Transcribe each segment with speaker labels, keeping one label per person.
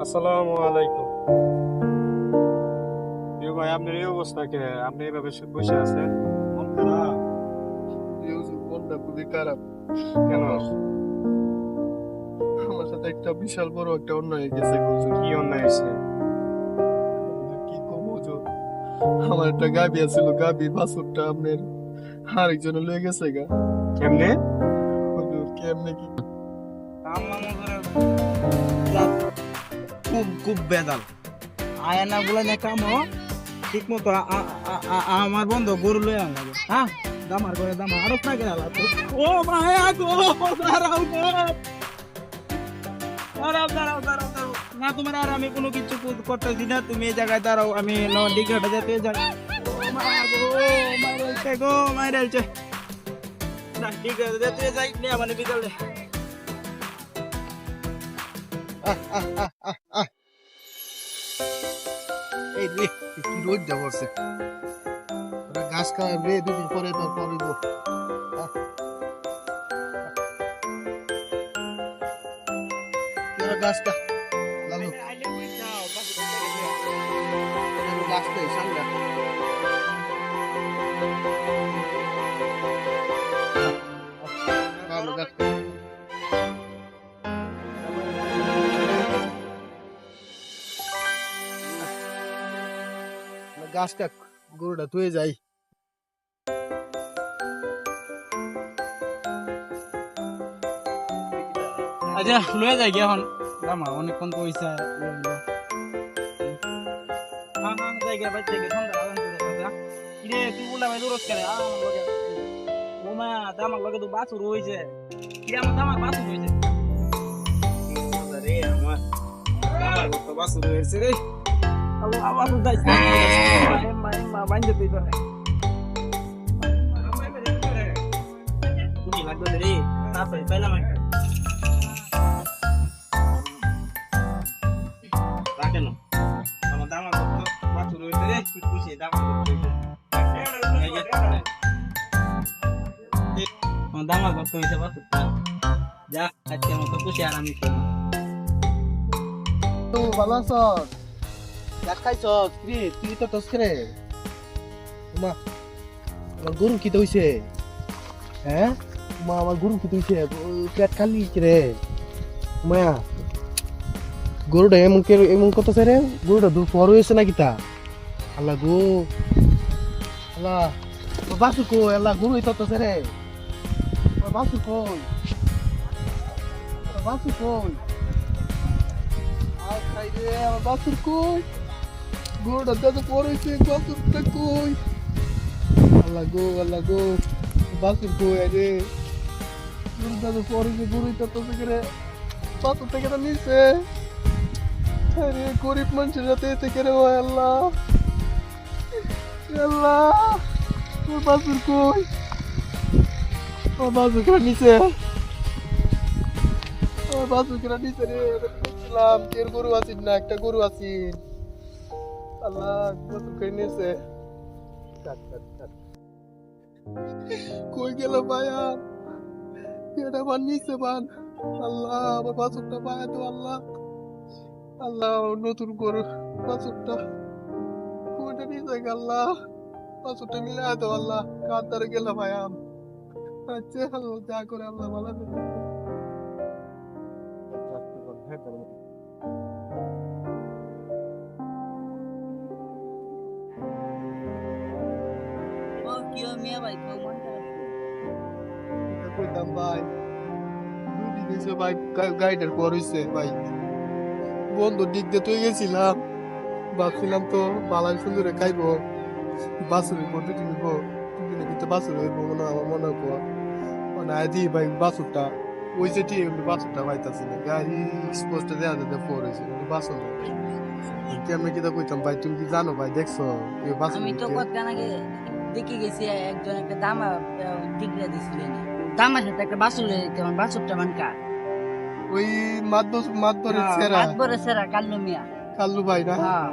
Speaker 1: আসসালামু আলাইকুম। প্রিয় ভাই, আপনার এই অবস্থা কে? আপনি এভাবে বসে আছেন? মন খারাপ?
Speaker 2: মনটা খুবই খারাপ।
Speaker 1: কেন?
Speaker 2: আমার সাথে একটা বিশাল বড় একটা অন্যায় হয়ে গেছে হুজুর।
Speaker 1: কি অন্যায় হয়েছে?
Speaker 2: কি কম হুজুর, আমার একটা গাবি আছিল, গাবি বাছুরটা আপনার আরেকজনে লয়ে গেছে গা।
Speaker 1: কেমনে?
Speaker 2: হুজুর কেমনে কি
Speaker 3: খুব খুব বেদাল আয়না গুলা নে কাম ঠিক মতো আমার বন্ধ গরু লয়ে লাগে হ্যাঁ দামার করে দামার আরো না গেল ও মায়া গো দাঁড়াও গো দাঁড়াও না তোমার আর আমি কোনো কিছু করতেছি না, তুমি এই জায়গায় দাঁড়াও, আমি ডিগ্রাটা যেতে যাই। ও মায়া গো মাইরেলছে না ডিগ্রাটা যেতে যাই নে মানে বিকালে
Speaker 2: এই রে কি রোদ দেওয়া আছে, গাছ কাটবে দুদিন পরে তোর পরিব। গাছটা লালু গাছটা সামনে লালু গাছটা গাছটা গরুটা তুই যাই।
Speaker 3: আচ্ছা লয়ে যাই গিয়ে এখন দামা অনেকক্ষণ পয়সা জায়গা বাচ্চা গিয়ে সন্ধ্যা আদান করে দাদা কিরে তুই বললা ভাই দূরত করে আমার লগে ও মা দামার লগে তো বাছুর হইছে কি আমার দামার বাছুর হইছে রে আমার দামার তো বাছুর হইছে রে আল্লাহ বাছুর দাইছে মা বাঞ্জে তুই তো তুমি লাগবে রে তারপরে পেলাম একটা রাখেন আমার দামার তো বাছুর হইছে রে তুই খুশি দামার হইছে দামার কত হইছে বাছুরটা যা আজকে মতো খুশি আর আমি
Speaker 2: তো ভালো আছ? গাছ খাইছ কি তুই তো টস করে মা আমার গরু কি হইছে? হ্যাঁ মা আমার গরু কি হইছে? পেট খালি রে মায়া, গরুটা এমন করতেছে রে, গরুটা দূর পর হয়েছে নাকি তা? আল্লাহ গো আল্লাহ, বাসু কো আল্লাহ গরু হইতেছে রে, বাসু কই বাসু কই আর খাই রে আমার বাসুর কই, গরুটা দাদা পর হয়েছে, বাসুরটা কই? আল্লাহ গো বাসুর কই রে, গরু দাদা পর হয়েছে, গরু হইতেছে রে, বাসুর থেকে নিছে। আরে গরিব মানুষের সাথে থেকে রে আল্লাহ আল্লাহ, তোর বাসুর কই? আমার বাসুর কেন নিছে, আমার বাসুর কেন নিছে রে? বুঝলাম কের গরু আছিস না, একটা গরু আছিস, আল্লাহ বাসুর কেন নিছে? কই গেল ভাইয়া, এটা বান নিছে বান, আল্লাহ আমার বাসুরটা পায়া তো আল্লাহ, আল্লাহ নতুন গরু বাছুরটা কোনটা নিয়ে যায় আল্লাহ, বাছুরটা মিলে তো আল্লাহ কার দ্বারা গেলাম আয়াম। আচ্ছা আল্লাহ যা করে আল্লাহ ভালো করে। কইতাম ভাই দুই দিন হয়েছে ভাই, গাড়িটার পর হয়েছে ভাই, বন্ধু দিক দিয়ে তুই গেছিলাম, ভাবছিলাম তো বালাই সুন্দরে খাইবো, বাসুর দুদিন হইব, দুদিনের ভিতরে বাসুর হইব মনে হয়, আমার মনে হয় মানে আদি ভাই বাসুরটা ওই যে ঠিক বাসুরটা পাইতাছি না, গাড়ি স্পষ্ট দেওয়া যেতে পর হয়েছে বাসুর কেমনে কিতা কইতাম ভাই, তুমি কি জানো ভাই, দেখছো এই বাসুর?
Speaker 4: আমি তো কতক্ষণ আগে দেখে গেছি একজন একটা দামা ডিগ্রা দিছিলেন, দামার সাথে একটা বাসুর তোমার বাসুরটা মানকা
Speaker 2: ওই মাতবরের ছেড়া
Speaker 4: মাতবরে সেরা কাল্লু মিয়া
Speaker 2: কাল্লু ভাই না?
Speaker 4: হ্যাঁ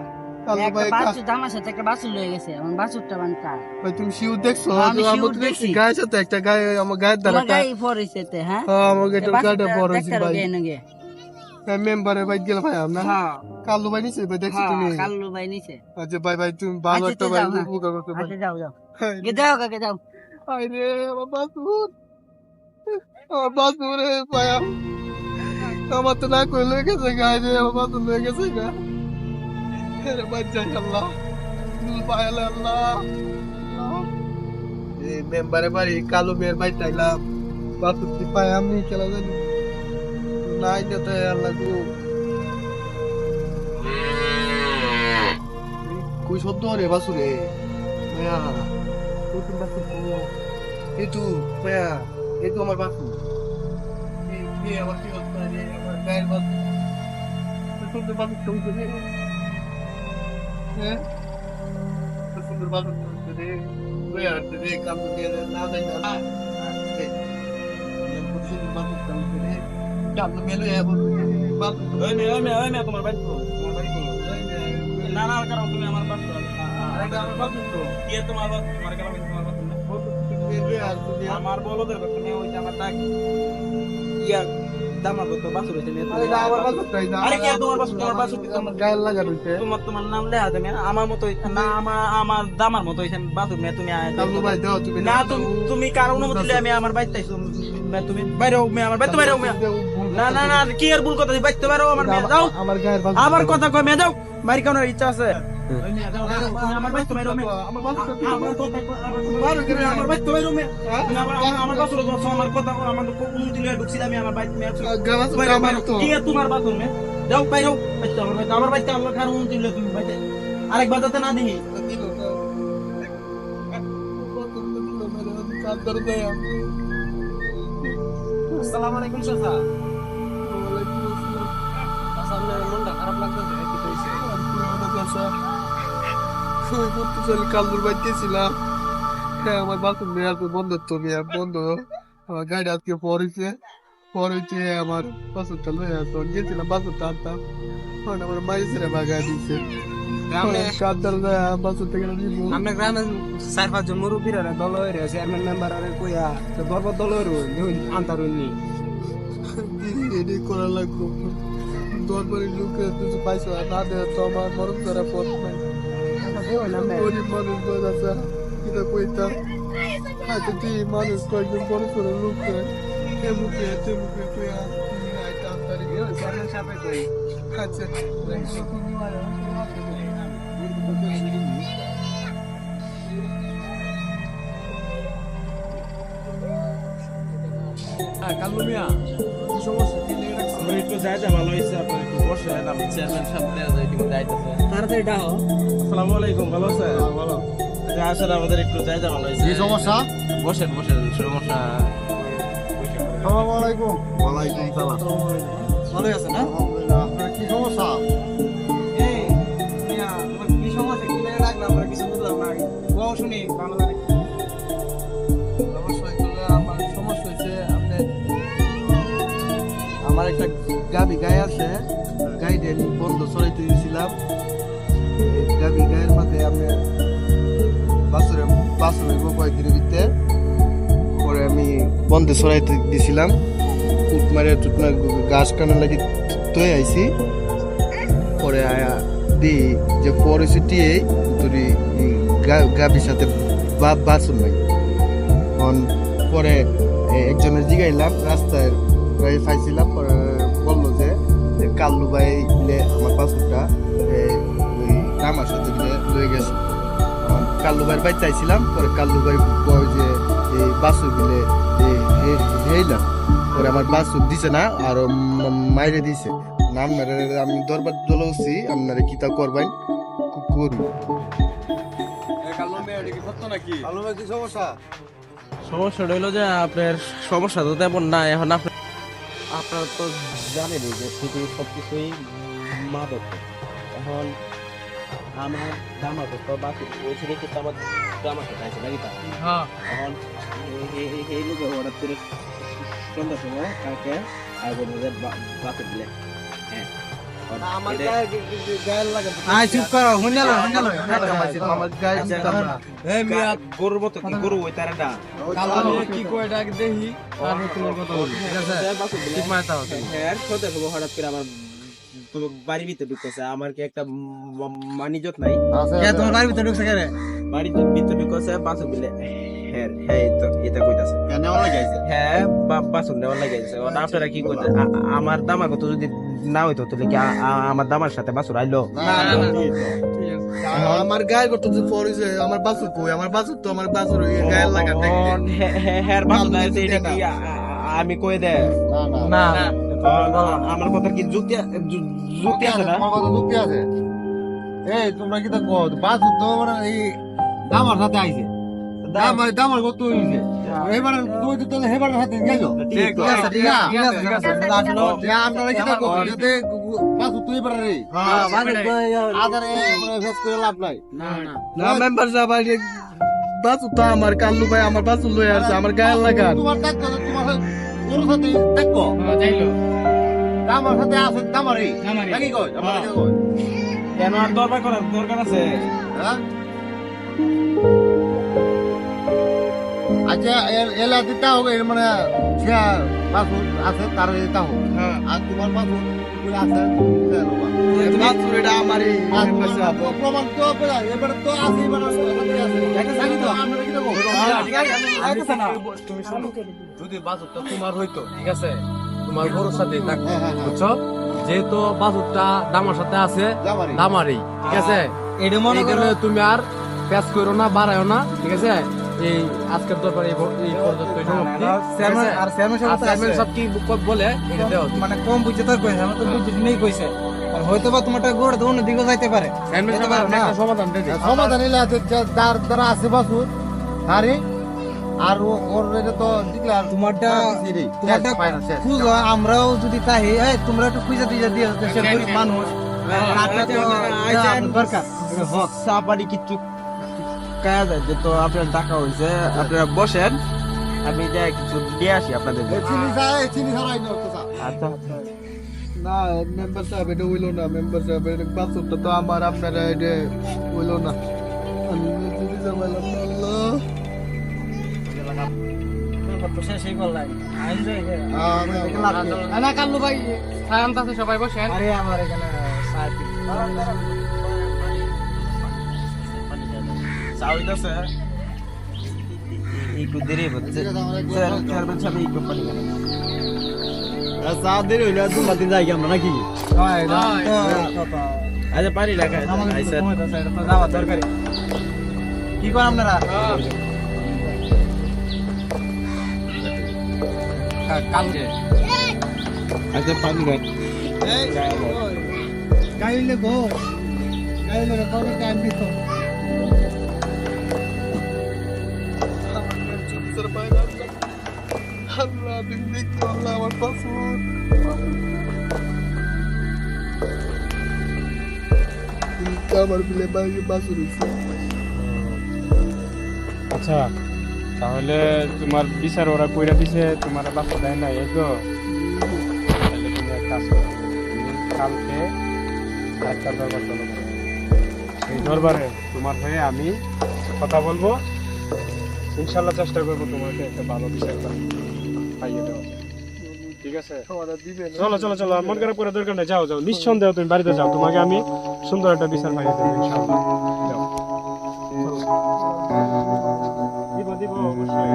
Speaker 2: কালু
Speaker 4: একটা
Speaker 2: ভাই
Speaker 4: বাছুর দামার সাথে একটা বাছুর লয়ে গেছে আমার বাছুরটা বানকা
Speaker 2: ভাই তুমি শিউর দেখছো?
Speaker 4: আমি
Speaker 2: আমার
Speaker 4: শিউর
Speaker 2: তো
Speaker 4: দেখছি।
Speaker 2: গায়ের সাথে একটা গায়ে আমার গায়ের দ্বারা
Speaker 4: তোমার গায়ে পড়েছে তে হ্যাঁ
Speaker 2: আমার গায়েটা বড় হয়েছে
Speaker 4: দেখতে
Speaker 2: ভাই।
Speaker 4: গে নগে
Speaker 2: মেম্বারে ভাই গেল ভাই আমরা
Speaker 4: হ্যাঁ
Speaker 2: কালু ভাই নিছে ভাই দেখছো
Speaker 4: হ্যাঁ
Speaker 2: তুমি?
Speaker 4: কাল্লু ভাই নিছে
Speaker 2: আচ্ছা ভাই ভাই তুমি ভালো
Speaker 4: আচ্ছা,
Speaker 2: একটা
Speaker 4: তো
Speaker 2: ভাই
Speaker 4: যাও, হ্যাঁ।
Speaker 2: উপকার করতে ভাই।
Speaker 4: আচ্ছা যাও যাও গে যাও কাকে যাও
Speaker 2: আরে আমার বাসুর, আমার বাসুর রে ভাই, আমার তো না করে লয়ে গেছে গায়ে রে, আমার বাসুর লয়ে গেছে গা। আরে বাচ্চা আল্লাহ, ভাই আল্লাহ। এই মেম্বারে বাড়ি কালো মেয়ের বাড়ি চাইলাম, বাসুর কি পাই আমি খেলা জানি নাই যেতে আল্লাহ গো। কই শব্দ রে বাসুরে মায়া, তুই তুমি বাসুর কো এই তু মায়া, এই তো আমার বাসুর। এই আমার কি হচ্ছে রে, আমার গায়ের বাসুর, তুই সুন্দর বাসুর চলছে রে, হ্যাঁ তুই সুন্দর বাসুর চলছে রে, মায়া রে কাম দিয়ে না দেয় না, সুন্দর বাসুর চলছে রে, কাম মেলো এখন বাসুর।
Speaker 3: ওই মে তোমার বাড়ি তো তোমার বাড়ি তো না না কারণ তুমি আমার বাড়ি
Speaker 2: আরে আমার বাসুর তো
Speaker 3: কে তোমার বাড়ি তোমার কারণ তোমার বাড়ি না আমার বলদের তুমি ওই যে আমার ডাক ইয়া দামা তো বাসু হইছে না
Speaker 2: আরে না আমার বাসুর তাই না,
Speaker 3: আরে কে তোমার বাসু
Speaker 2: আমার গায়ে লাগা রইছে।
Speaker 3: তোমার নাম লেখা তুমি আমার মতো না আমার দামার মতো হইছে বাসু মে তুমি
Speaker 2: কালু ভাই দাও তুমি
Speaker 3: না তুমি কার অনুমতি দিলে আমি আমার বাড়িতে আইছো তুমি বাইরে মে আমার বাড়িতে বাইরে মে না না না কি আর ভুল কথা বাইতে বাইরে আমার মে যাও
Speaker 2: আমার গায়ের বাসুর,
Speaker 3: আমার কথা কই মে যাও বাইরে কোন ইচ্ছা আছে আমার বাড়িতে বাইরে মে
Speaker 2: আমার বাসুর
Speaker 3: আমার বাড়িতে বাইরে মে আমার বাসু আমার কথা আমার অনুমতি লয়ে ঢুকছি আমি আমার বাড়িতে মে
Speaker 2: আমার তো
Speaker 3: কি আর তোমার বাথরুম মে যাও বাইরে আমার বাড়িতে আমার কার অনুমতি লয়ে তুমি বাইরে আরেকবার যাতে না দিই আসসালামু আলাইকুম চাচা আপনার মনটা খারাপ লাগতেছে কি কইছে
Speaker 2: কালুর বাড়িতে ছিলাম, হ্যাঁ আমার বাথরুম মেয়ার বন্ধ, তো মেয়ার বন্ধ, আমার গাড়ি আজকে পরেছে আমার বাসুরটা লয়ে আসো গেছিলাম বাসুরটা আনতাম, আমার মাইছে রে বাগা দিচ্ছে কাদার বাসুর থেকে নিবো।
Speaker 3: আমরা গ্রামে 4-5 জন মুরব্বীরা দল হইরে চেয়ারম্যান মেম্বার আরে কইয়া তো দরবার দল হইরো আনতারুননি
Speaker 2: এডি করা লাগবো, দরবারের লোকে কিছু পাইছো না দে তো আমার মরণ করা পথ নাই, গরিব মানুষ বাজাচ্ছে এটা কইতা হয়তো তুই মানুষ কয়েকজন বড় করে লোক তে মুখে কইয়া আইতা তারি
Speaker 3: চেয়ারম্যান সাহেব কই
Speaker 2: আচ্ছা
Speaker 1: কালু মিয়া কি সমস্যা কি লেগে রাখছে?
Speaker 3: আমরা একটু যাইতে ভালো হইছে আপনি একটু বসে আমি চেয়ারম্যান সাহেব দেয়া যায় কিন্তু যাইতেছে
Speaker 4: তাড়াতাড়ি ডাও
Speaker 3: আসসালামু আলাইকুম ভালো আছে ভালো আসলে আমাদের একটু যাইতে ভালো হইছে
Speaker 1: কি সমস্যা?
Speaker 3: বসেন সমস্যা
Speaker 1: আসসালামু আলাইকুম। ওয়ালাইকুম সালাম।
Speaker 2: ভালো আছে না?
Speaker 1: আলহামদুলিল্লাহ। আপনার কি সমস্যা?
Speaker 3: এই মিয়া তোমার কি সমস্যা কি লেগে রাখলাম আমরা কিছু বুঝলাম না বউ শুনি ভালো লাগে
Speaker 2: আমার সমস্যা হয়েছে আমার একটা গাবি গায়ে আছে, গাইডে আমি বন্ধ চড়াইতে দিয়েছিলাম, গাবি গায়ের মাঝে আমি বাসুর হইব কয়েকদিনের ভিতরে, পরে আমি বন্ধে চড়াইতে দিয়েছিলাম, টুটমারে ঘাস কাটার লাগি তৈ আইছি, পরে আয়া দি যে পরেছে টিয়ে তোর গাবির সাথে বাসুর নাই, পরে একজনের জিগাইলাম রাস্তায় পাইছিলাম, পরে বললো যে কাল্লু ভাই মিলে আমার পাসপোর্টটা আমার সাথে লয়ে গেছে, কাল্লু ভাইয়ের বাড়ি চাইছিলাম, পরে কাল্লু ভাই কয় যে এই বাসু মিলে হেইলাম, পরে আমার বাসু দিছে না আর মাইরে দিছে না, আমি দরবার দলছি আপনারা কিতা করবেন করুন।
Speaker 1: কালু মিয়া এটা কি সত্য নাকি? কালু ভাই কি সমস্যা?
Speaker 3: সমস্যাটা হইলো যে আপনার সমস্যা তো তেমন না এখন
Speaker 5: আপনারা তো জানেনই যে পৃথিবীর সবকিছুই মাদক, এখন আমার দামাকে তো বাকি ওই ছেলে কিন্তু আমার দামাকে খাইছে নাকি তা এখন এই লোকে হঠাৎ করে সন্ধ্যার সময় কাউকে আগে বাকি দিলে, হ্যাঁ
Speaker 2: আমার
Speaker 5: এটা-
Speaker 2: গায়ে লাগে
Speaker 3: আয় চুপ করো হুন্ডালো হুন্ডালো
Speaker 2: আমার গায়ে
Speaker 5: আচ্ছা, গরুর মতো কি গরু ওই তারা না
Speaker 3: কি কয় ডাক দেখি তারপর তোমার কথা বলি ঠিক আছে ঠিক মারতে হবে
Speaker 5: হ্যাঁ সত্যি হবো হঠাৎ করে আমার বাড়ির ভিতরে ঢুকতেছে আমার কি একটা মানিজত নাই
Speaker 3: কে তোমার বাড়ির ভিতরে ঢুকছে কেন
Speaker 5: বাড়ির ভিতরে ঢুকতেছে বাসু বিলে হ্যাঁ হ্যাঁ এই তো এটা কইতাছে হ্যাঁ বাসুর নেওয়ার লাগাইছে আপনারা কি করতে আমার দামা কত যদি না হইতো তাহলে কি আমার দামার সাথে বাসুর আইলো
Speaker 2: আমার গায়ে কত যে পরিছে আমার বাসু কই আমার বাসু তো আমার বাসুর গায়ে লাগা দেখতে
Speaker 5: হ্যাঁ বাসু না এটা কি আমি কই দে
Speaker 3: না
Speaker 5: আমার কথা কি যুক্তি আছে না
Speaker 6: এই তোমরা কি দেখো বাসু তো মানে এই দামার সাথে আইছে দামার কত হইছে এবার তুই তো তাহলে হেবার হাতে গেছো
Speaker 3: ঠিক আছে ঠিক আছে ঠিক আছে আসলো
Speaker 6: আপনারা কি দেখো যাতে বাসু তুই এবার রে আদারে মানে ফেস করে লাভ নাই
Speaker 2: না মেম্বার সাহেব বাসু তো আমার কাল্লু ভাই আমার বাসু লই আসছে আমার গায়ে লাগা
Speaker 6: তোমার দেখো তোমার গরুর সাথে দেখো
Speaker 3: যাইলো
Speaker 6: দামার সাথে আছে দামারি নাকি কই আপনারা কি কই
Speaker 5: কেন আর দরবার করার দরকার আছে
Speaker 6: হ্যাঁ আচ্ছা এলা দিতে হবে মানে সে বাসু আছে তার দিতে হবে আর তোমার বাসু আছে
Speaker 2: বাসু এটা আমারই মেম্বার সাহেব
Speaker 6: প্রমাণ তো এবার তো আছে এবার জানি তো আমরা কি দেবো
Speaker 7: যদি বাছুরটা তোমার হইতো ঠিক আছে তোমার গরুর সাথে থাকতো বুঝছো যেহেতু বাছুরটা দামার সাথে আছে দামারই ঠিক আছে
Speaker 3: এটা মনে
Speaker 7: এই
Speaker 3: করো
Speaker 7: জন্য তুমি আর প্যাচ করো না বাড়ায়ও না ঠিক আছে এই আজকের দরবারে এই পর্যন্ত
Speaker 3: চেয়ারম্যান আর চেয়ারম্যান সাহেব তো আছে।
Speaker 7: সব কি বলে এটা দেওয়া
Speaker 3: মানে কম বুঝতে তো কইছে আমার তো বুঝতে নেই কইছে আর হয়তো বা তোমারটা গোড়া তো অন্য দিকে যাইতে পারে যেতে পারে না।
Speaker 7: সমাধান দেবে
Speaker 6: সমাধান এলে আছে যার দ্বারা আছে বাসু আরে আর ওর এটা তো ডিক্লার
Speaker 3: তোমারটা খুঁজো আমরাও যদি তাই এই তোমরা একটু খুঁজে দিয়ে দিয়ে দেশের গরিব মানুষ টাকা তো দরকার
Speaker 5: সাপারি কিচ্ছু কায়া যায় যে তো আপনার টাকা হয়েছে আপনারা বসেন আমি যাই কিছু দিয়ে আসি আপনাদের
Speaker 6: চিনি ছাড়াই
Speaker 5: আচ্ছা
Speaker 2: না মেম্বার সাহেব এটা হইলো না মেম্বার সাহেব এটা বাসুটা তো আমার আপনারা এটা হইলো না আমি যদি জামাইলাম না আল্লাহ
Speaker 3: সেই করলাই আইন যাই
Speaker 7: না কাল্লু ভাই সায়ন্ত আছে সবাই বসেন
Speaker 3: আরে আমার এখানে সাথী
Speaker 5: চাউইতাছে একটু দেরি হচ্ছে চেয়ারম্যান সাহেব এই কোম্পানি
Speaker 2: সাদের হইলো দুদিন যাই আমরা নাকি
Speaker 3: হয় না তো
Speaker 5: আচ্ছা পানি রাখা
Speaker 3: আমাদের
Speaker 5: আইসা
Speaker 3: সময় আছে এটা তো যাওয়া দরকারি কি করেন আপনারা
Speaker 7: কালকে
Speaker 5: আচ্ছা পানি রাখ
Speaker 2: গাইলে গো গাইলে কবে টাইম দিত আল্লাহ তুমি দেখতে আল্লাহ আমার পাসপোর্ট আমার বিলে বাইরে বাসুর
Speaker 1: আচ্ছা তাহলে তোমার বিচার ওরা কইরা দিছে তোমার বাচ্চা দেয় না এই তো তাহলে তুমি এক কাজ করো তুমি কালকে একটা দরবার চলো এই দরবারে তোমার হয়ে আমি কথা বলবো ইনশাল্লাহ চেষ্টা করবো তোমাকে একটা ভালো বিচার পাইয়ে দেওয়া ঠিক আছে চলো চলো চলো মন খারাপ করে দরকার নেই যাও যাও নিঃসন্দেহ তুমি বাড়িতে যাও তোমাকে আমি সুন্দর একটা বিচার পাইয়ে দেবো ইনশাল্লাহ যাও দিব দিব অবশ্যই